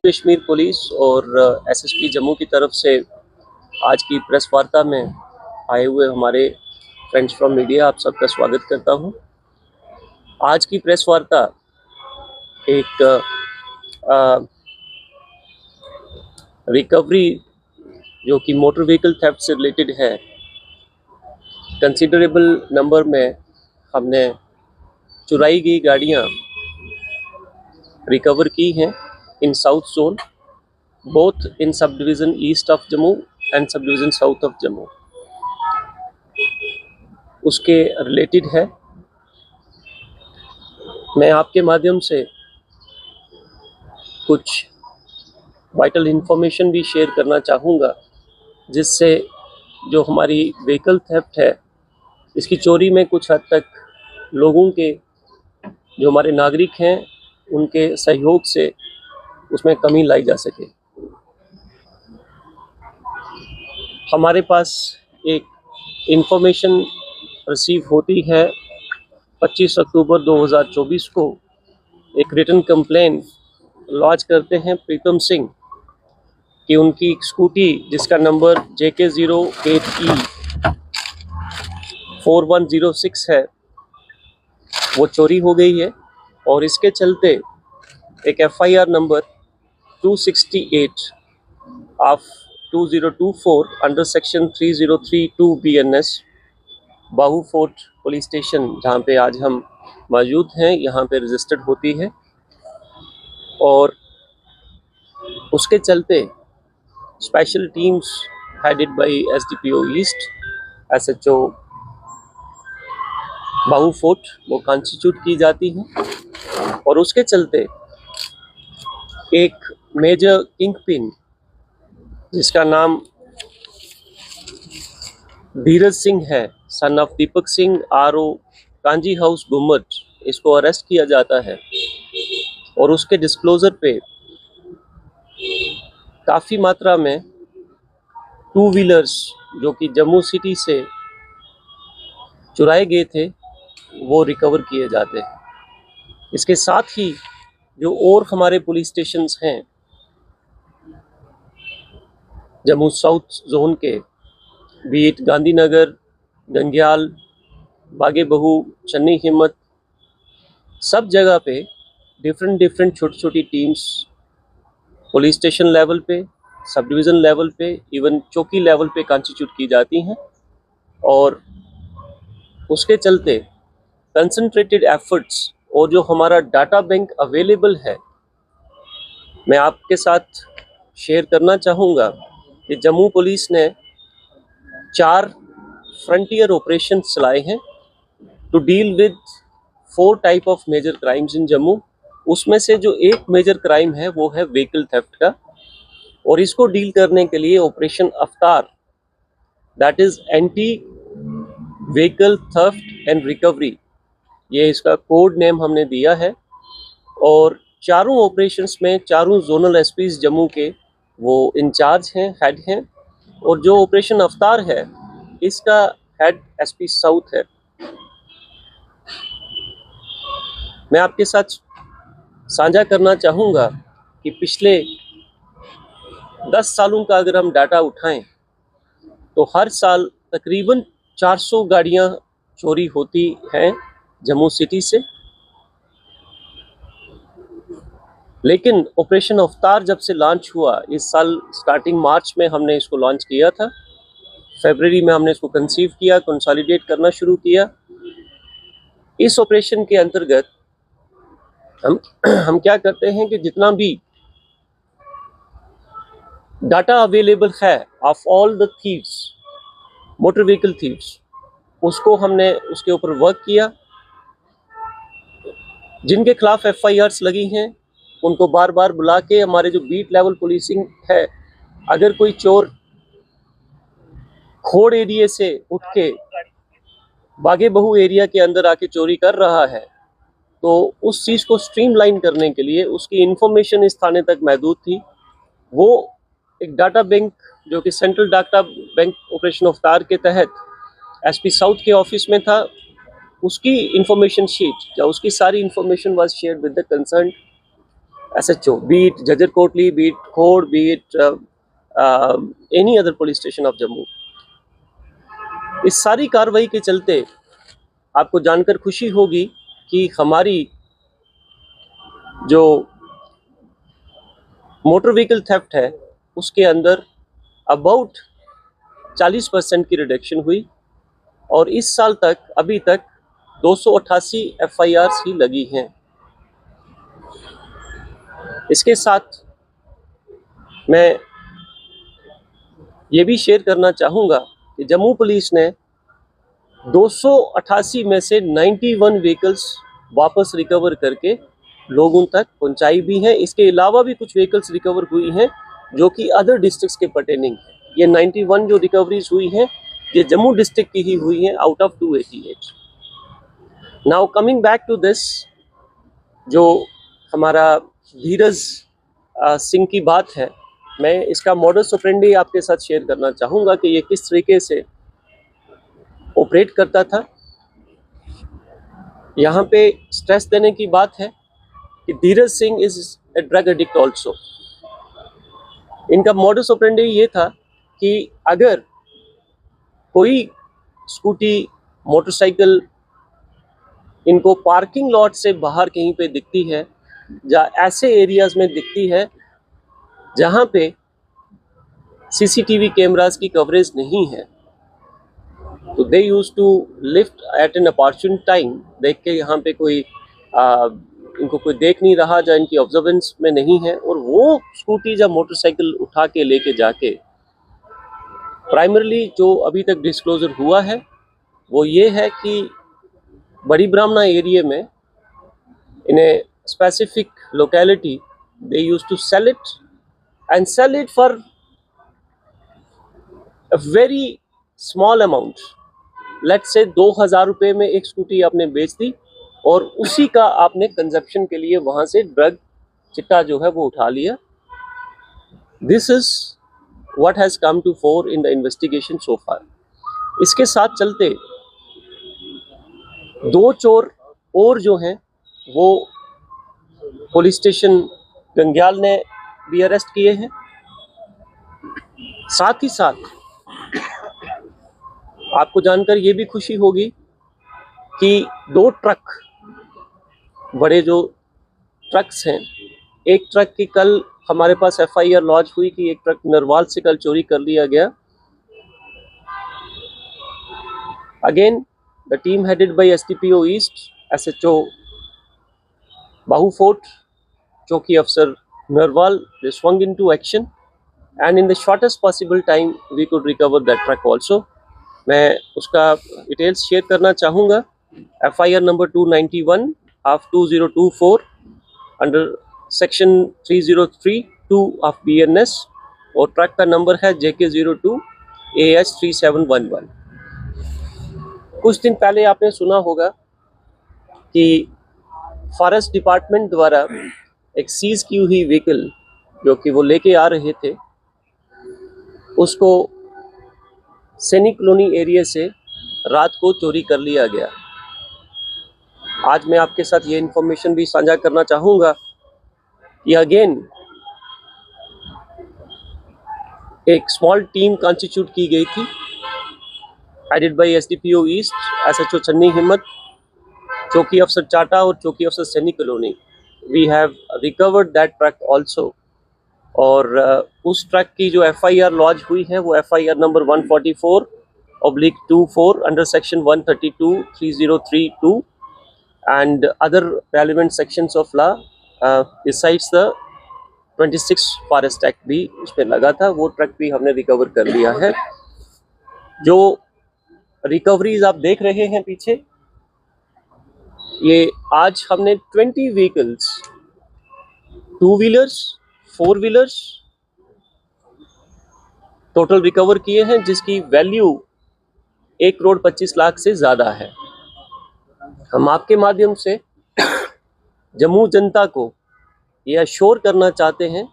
Kashmir police और SSP Jammu की तरफ से आज की प्रेस वार्ता में आए हुए हमारे फ्रेंड्स फ्रॉम मीडिया आप सबका स्वागत करता हूं। आज की प्रेस वार्ता एक रिकवरी जो कि मोटर व्हीकल थेफ्ट से रिलेटेड है। कंसिडरेबल नंबर में हमने चुराई गई गाड़ियां रिकवर की हैं in south zone, both in subdivision east of Jammu and subdivision south of Jammu। उसके रिलेटेड है। मैं आपके माध्यम से कुछ वाइटल इंफॉर्मेशन भी शेयर करना चाहूँगा, जिससे जो हमारी व्हीकल थेफ्ट है इसकी चोरी में कुछ हद तक लोगों के जो हमारे नागरिक हैं उनके सहयोग से उसमें कमी लाई जा सके। हमारे पास एक इंफॉर्मेशन रिसीव होती है 25 अक्टूबर 2024 को। एक रिटन कंप्लेन लॉन्च करते हैं प्रीतम सिंह कि उनकी स्कूटी जिसका नंबर JK08E 4106 है वो चोरी हो गई है, और इसके चलते एक FIR number 268 of 2024 under section 3032 BNS Bahu fort police station, जहाँ पे आज हम मौजूद हैं, यहाँ पे रजिस्टर्ड होती है। और उसके चलते special teams headed by SDPO east SHO Bahu fort वो कॉन्स्टिट्यूट की जाती है। और उसके चलते एक मेजर किंग पिन जिसका नाम धीरज सिंह है, son of Deepak Singh RO kanji house गुम्मट, इसको अरेस्ट किया जाता है। और उसके डिस्क्लोजर पे काफ़ी मात्रा में 2 व्हीलर्स जो कि जम्मू सिटी से चुराए गए थे वो रिकवर किए जाते हैं। इसके साथ ही जो और हमारे पुलिस स्टेशंस हैं जम्मू साउथ जोन के, बीट गांधीनगर, गंग्याल, बागे बहू, चन्नी हिम्मत, सब जगह पे डिफरेंट छोटी छोटी टीम्स पुलिस स्टेशन लेवल पे, सब डिवीज़न लेवल पे, इवन चौकी लेवल पे कॉन्स्टिट्यूट की जाती हैं। और उसके चलते कंसंट्रेटेड एफर्ट्स और जो हमारा डाटा बैंक अवेलेबल है, मैं आपके साथ शेयर करना चाहूँगा कि जम्मू पुलिस ने 4 फ्रंटियर ऑपरेशन चलाए हैं to deal with 4 type of major crimes in Jammu. उसमें से जो एक मेजर क्राइम है वो है व्हीकल थेफ्ट का, और इसको डील करने के लिए ऑपरेशन अवतार, that is anti vehicle theft and recovery, ये इसका कोड नेम हमने दिया है। और चारों ऑपरेशंस में चारों जोनल एसपीज जम्मू के वो इंचार्ज हैं, हेड हैं। और जो ऑपरेशन अवतार है इसका हेड SP साउथ है। मैं आपके साथ साझा करना चाहूँगा कि पिछले 10 सालों का अगर हम डाटा उठाएं तो हर साल तकरीबन 400 गाड़ियाँ चोरी होती हैं जम्मू सिटी से। लेकिन ऑपरेशन अवतार जब से लॉन्च हुआ, इस साल स्टार्टिंग मार्च में हमने इसको लॉन्च किया था, फरवरी में हमने इसको कंसीव किया, कंसोलिडेट करना शुरू किया। इस ऑपरेशन के अंतर्गत हम क्या करते हैं कि जितना भी डाटा अवेलेबल है of all the thieves, motor vehicle thieves, उसको हमने उसके ऊपर वर्क किया। जिनके खिलाफ FIRs लगी हैं उनको बार बार बुला के हमारे जो बीट लेवल पुलिसिंग है, अगर कोई चोर खोड़ एरिया से उठ के बागे बहू एरिया के अंदर आके चोरी कर रहा है, तो उस चीज़ को स्ट्रीमलाइन करने के लिए उसकी इंफॉर्मेशन इस थाने तक महदूद थी। वो एक डाटा बैंक जो कि सेंट्रल डाटा बैंक ऑपरेशन अवतार के तहत SP साउथ के ऑफिस में था, उसकी इंफॉर्मेशन शीट या उसकी सारी information was shared with the concern SHO, be it Jajjar Kotli, be it Khod, be it any other police station of Jammu. इस सारी कार्रवाई के चलते आपको जानकर खुशी होगी कि हमारी जो मोटर व्हीकल थेफ्ट है उसके अंदर अबाउट 40% की रिडक्शन हुई और इस साल तक अभी तक 288 FIRs ही लगी हैं। इसके साथ मैं ये भी शेयर करना चाहूँगा कि जम्मू पुलिस ने 288 में से 91 व्हीकल्स वापस रिकवर करके लोगों तक पहुंचाई भी हैं। इसके अलावा भी कुछ व्हीकल्स रिकवर हुई हैं जो कि अदर डिस्ट्रिक्ट्स के पर्टेनिंग है। ये 91 जो रिकवरीज हुई हैं ये जम्मू डिस्ट्रिक्ट की ही हुई हैं out of 288। Now coming back to this, जो हमारा धीरज सिंह की बात है, मैं इसका मॉडस ऑपरेंडी आपके साथ शेयर करना चाहूँगा कि ये किस तरीके से ऑपरेट करता था। यहाँ पे स्ट्रेस देने की बात है कि Dheeraj Singh is a drug addict also. इनका मॉडस ऑपरेंडी ये था कि अगर कोई स्कूटी, मोटरसाइकिल इनको पार्किंग लॉट से बाहर कहीं पे दिखती है या ऐसे एरियाज में दिखती है जहाँ पे CCTV कैमरास की कवरेज नहीं है, तो they use to lift at an opportune time. देख के यहाँ पे कोई इनको कोई देख नहीं रहा या इनकी ऑब्जर्वेंस में नहीं है, और वो स्कूटी या मोटरसाइकिल उठा के लेके जाके प्राइमरली जो अभी तक डिस्क्लोजर हुआ है वो ये है कि बड़ी ब्राह्मणा एरिया में in a specific locality they use to sell it and sell it for a very small amount. Let's say 2000 रुपये में एक स्कूटी आपने बेच दी और उसी का आपने कंजप्शन के लिए वहाँ से ड्रग चिट्टा जो है वो उठा लिया। This is what has come to fore in the investigation so far. इसके साथ चलते 2 चोर और जो हैं वो पुलिस स्टेशन गंग्याल ने भी अरेस्ट किए हैं। साथ ही साथ आपको जानकर ये भी खुशी होगी कि 2 ट्रक, बड़े जो ट्रक्स हैं, एक ट्रक की कल हमारे पास FIR लॉन्च हुई कि एक ट्रक नरवाल से कल चोरी कर लिया गया। Again the team headed by SDPO east, SHO Bahu fort, चौकी अफसर Narwal, they swung into action and in the shortest possible time we could recover that truck also। मैं उसका डिटेल्स शेयर करना चाहूँगा। FIR number 291 of 2024 under section 3032 of BNS और truck का number है JK02 AH 3711। कुछ दिन पहले आपने सुना होगा कि फॉरेस्ट डिपार्टमेंट द्वारा एक सीज की हुई व्हीकल जो कि वो लेके आ रहे थे उसको सैनिक कॉलोनी एरिया से रात को चोरी कर लिया गया। आज मैं आपके साथ ये इन्फॉर्मेशन भी साझा करना चाहूँगा कि अगेन एक स्मॉल टीम कॉन्स्टिट्यूट की गई थी headed by SDPO east, SHO Channi Himmat, चौकी अफसर चाटा और चौकी अफसर Sainik colony. We have recovered that truck also. और उस ट्रक की जो FIR लॉन्च हुई है वो FIR number 144/24 under section 132 3032 and other relevant sections of law besides the 26 forest act भी उस पर लगा था। वो ट्रक भी हमने रिकवर कर लिया है। जो रिकवरीज आप देख रहे हैं पीछे, ये आज हमने 20 vehicles, 2 wheelers, 4 wheelers total recover किए हैं जिसकी वैल्यू 1,25,00,000 से ज़्यादा है। हम आपके माध्यम से जम्मू जनता को ये अश्योर करना चाहते हैं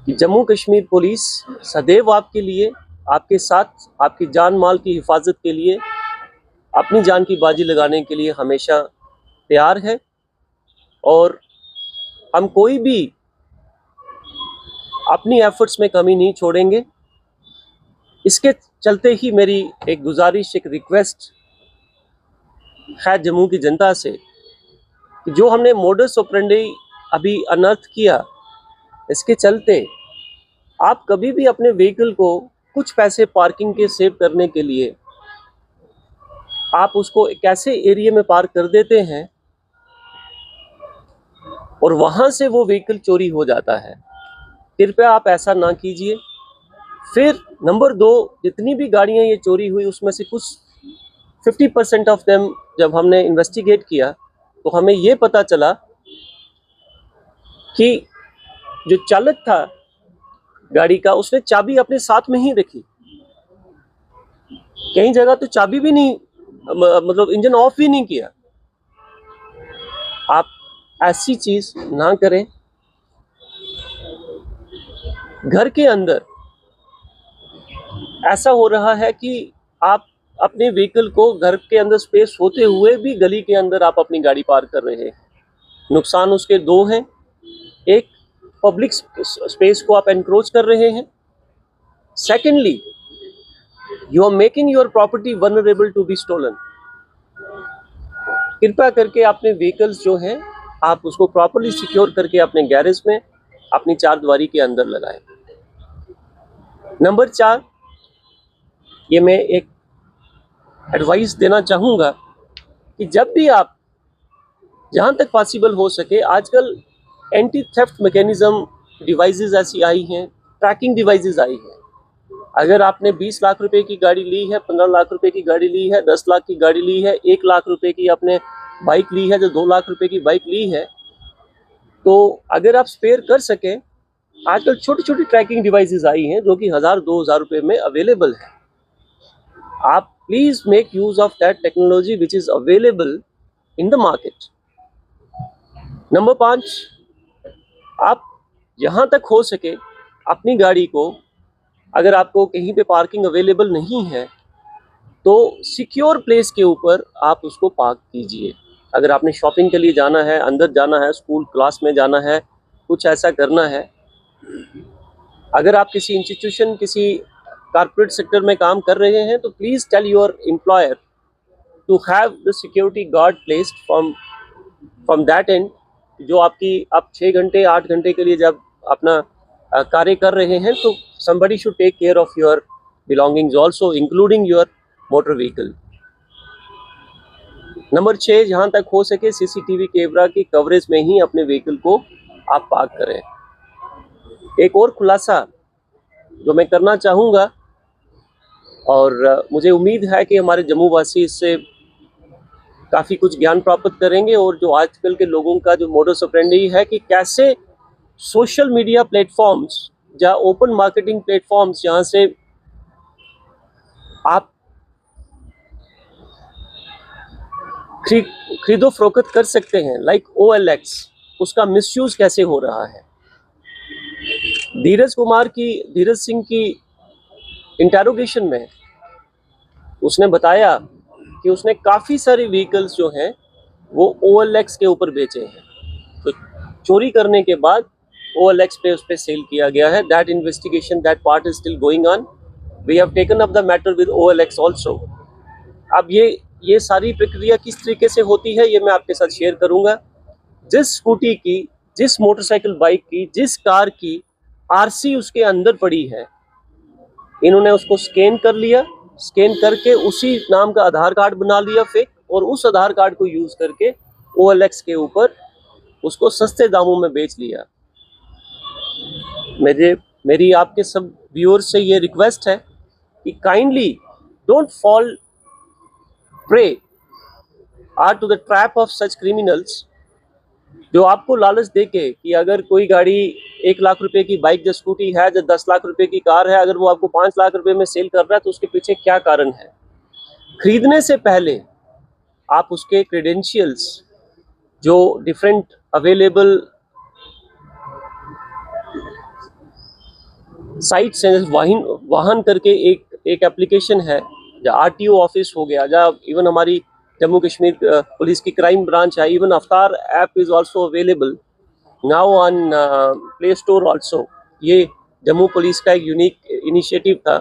कि जम्मू कश्मीर पुलिस सदैव आपके लिए, आपके साथ, आपकी जान माल की हिफाजत के लिए, अपनी जान की बाजी लगाने के लिए हमेशा तैयार है। और हम कोई भी अपनी एफर्ट्स में कमी नहीं छोड़ेंगे। इसके चलते ही मेरी एक गुजारिश, एक रिक्वेस्ट है जम्मू की जनता से कि जो हमने मोडस ऑपरेंडी अभी अनर्थ किया, इसके चलते आप कभी भी अपने व्हीकल को कुछ पैसे पार्किंग के सेव करने के लिए आप उसको एक ऐसे एरिया में पार्क कर देते हैं और वहां से वो व्हीकल चोरी हो जाता है। कृपया आप ऐसा ना कीजिए। फिर नंबर 2, जितनी भी गाड़ियां ये चोरी हुई उसमें से कुछ 50% ऑफ देम जब हमने इन्वेस्टिगेट किया तो हमें ये पता चला कि जो चालक था गाड़ी का, उसने चाबी अपने साथ में ही रखी। कई जगह तो चाबी भी नहीं, मतलब इंजन ऑफ भी नहीं किया। आप ऐसी चीज ना करें। घर के अंदर ऐसा हो रहा है कि आप अपने व्हीकल को घर के अंदर स्पेस होते हुए भी गली के अंदर आप अपनी गाड़ी पार्क कर रहे हैं। नुकसान उसके 2 हैं। एक, पब्लिक स्पेस को आप एनक्रोच कर रहे हैं। Secondly, you are making your property vulnerable to be stolen. कृपया करके अपने व्हीकल्स जो हैं आप उसको प्रॉपर्ली सिक्योर करके अपने गैरेज में अपनी 4 दीवारी के अंदर लगाएं। नंबर 4, ये मैं एक एडवाइस देना चाहूँगा कि जब भी आप, जहाँ तक पॉसिबल हो सके, आजकल एंटी थेफ्ट मैकेनिज्म डिवाइसेस ऐसी आई हैं, ट्रैकिंग डिवाइसेस आई हैं। अगर आपने 20 लाख रुपए की गाड़ी ली है, 15 लाख रुपए की गाड़ी ली है, 10 लाख की गाड़ी ली है, 1 लाख रुपए की आपने बाइक ली है, जो 2 लाख रुपए की बाइक ली है, तो अगर आप स्पेयर कर सकें, आजकल छोटी छोटी ट्रैकिंग डिवाइसेस आई हैं जो कि 1000-2000 रुपए में अवेलेबल है। आप please make use of that technology which is available in the market. Number 5, आप जहाँ तक हो सके अपनी गाड़ी को, अगर आपको कहीं पे पार्किंग अवेलेबल नहीं है तो सिक्योर प्लेस के ऊपर आप उसको पार्क कीजिए। अगर आपने शॉपिंग के लिए जाना है, अंदर जाना है, स्कूल क्लास में जाना है, कुछ ऐसा करना है, अगर आप किसी इंस्टीट्यूशन, किसी कॉर्पोरेट सेक्टर में काम कर रहे हैं, तो please tell your employer to have the security guard placed from that end. जो आप 6 घंटे 8 घंटे के लिए जब अपना कार्य कर रहे हैं, तो somebody should take care of your belongings also, including your motor vehicle. Number 6, जहाँ तक हो सके सीसीटीवी कैमरा की कवरेज में ही अपने व्हीकल को आप पार्क करें। एक और खुलासा जो मैं करना चाहूँगा, और मुझे उम्मीद है कि हमारे जम्मू वासी इससे काफ़ी कुछ ज्ञान प्राप्त करेंगे, और जो आजकल के लोगों का जो मोडस ऑपरेंडी है कि कैसे सोशल मीडिया प्लेटफॉर्म्स या ओपन मार्केटिंग प्लेटफॉर्म्स, जहाँ से आप खरीदो फरोख्त कर सकते हैं, लाइक OLX, उसका मिसयूज कैसे हो रहा है। धीरज सिंह की इंटेरोगेशन में उसने बताया कि उसने काफ़ी सारे व्हीकल्स जो हैं वो OLX के ऊपर बेचे हैं। तो चोरी करने के बाद OLX पे उस पर सेल किया गया है। That investigation, that part is still going on. We have taken up the matter with OLX also. अब ये सारी प्रक्रिया किस तरीके से होती है ये मैं आपके साथ शेयर करूंगा। जिस स्कूटी की, जिस मोटरसाइकिल बाइक की, जिस कार की RC उसके अंदर पड़ी है, इन्होंने उसको स्कैन कर लिया, स्कैन करके उसी नाम का आधार कार्ड बना लिया फेक, और उस आधार कार्ड को यूज करके OLX के ऊपर उसको सस्ते दामों में बेच लिया। मेरी आपके सब व्यूअर्स से ये रिक्वेस्ट है कि kindly don't fall prayer to the trap of such criminals, जो आपको लालच देके कि अगर कोई गाड़ी 1 लाख रुपए की बाइक या स्कूटी है, जो 10 लाख रुपए की कार है, अगर वो आपको 5 लाख रुपए में सेल कर रहा है तो उसके पीछे क्या कारण है। खरीदने से पहले आप उसके क्रेडेंशियल्स, जो डिफरेंट अवेलेबल साइट्स हैं, वाहन करके एक एप्लीकेशन है, या RTO ऑफिस हो गया, या इवन हमारी जम्मू कश्मीर पुलिस की क्राइम ब्रांच है, इवन अवतार app is also available. Now on play store also. ये जम्मू पुलिस का एक यूनिक इनिशिएटिव था।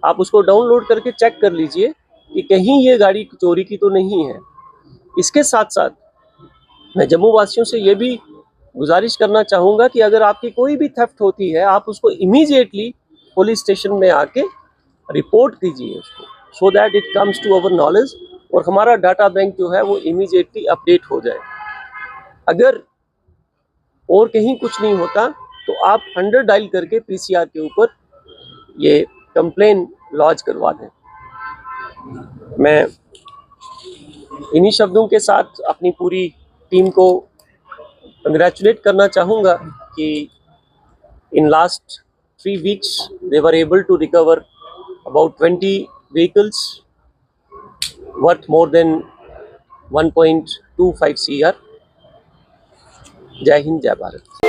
आप उसको डाउनलोड करके चेक कर लीजिए कि कहीं ये गाड़ी चोरी की तो नहीं है। इसके साथ साथ मैं जम्मू वासियों से ये भी गुजारिश करना चाहूँगा कि अगर आपकी कोई भी थेफ्ट होती है, आप उसको इमीडिएटली पुलिस स्टेशन में आके रिपोर्ट कीजिए उसको, so that it comes to our knowledge और हमारा डाटा बैंक जो है वो इमीडिएटली अपडेट हो जाए। अगर और कहीं कुछ नहीं होता तो आप 100 डायल करके पीसीआर के ऊपर ये कंप्लेन लॉन्च करवा दें। मैं इन्हीं शब्दों के साथ अपनी पूरी टीम को कंग्रेचुलेट करना चाहूँगा कि in last 3 weeks they were able to recover about 20 vehicles worth more than 1.25 CR। जय हिंद, जय भारत।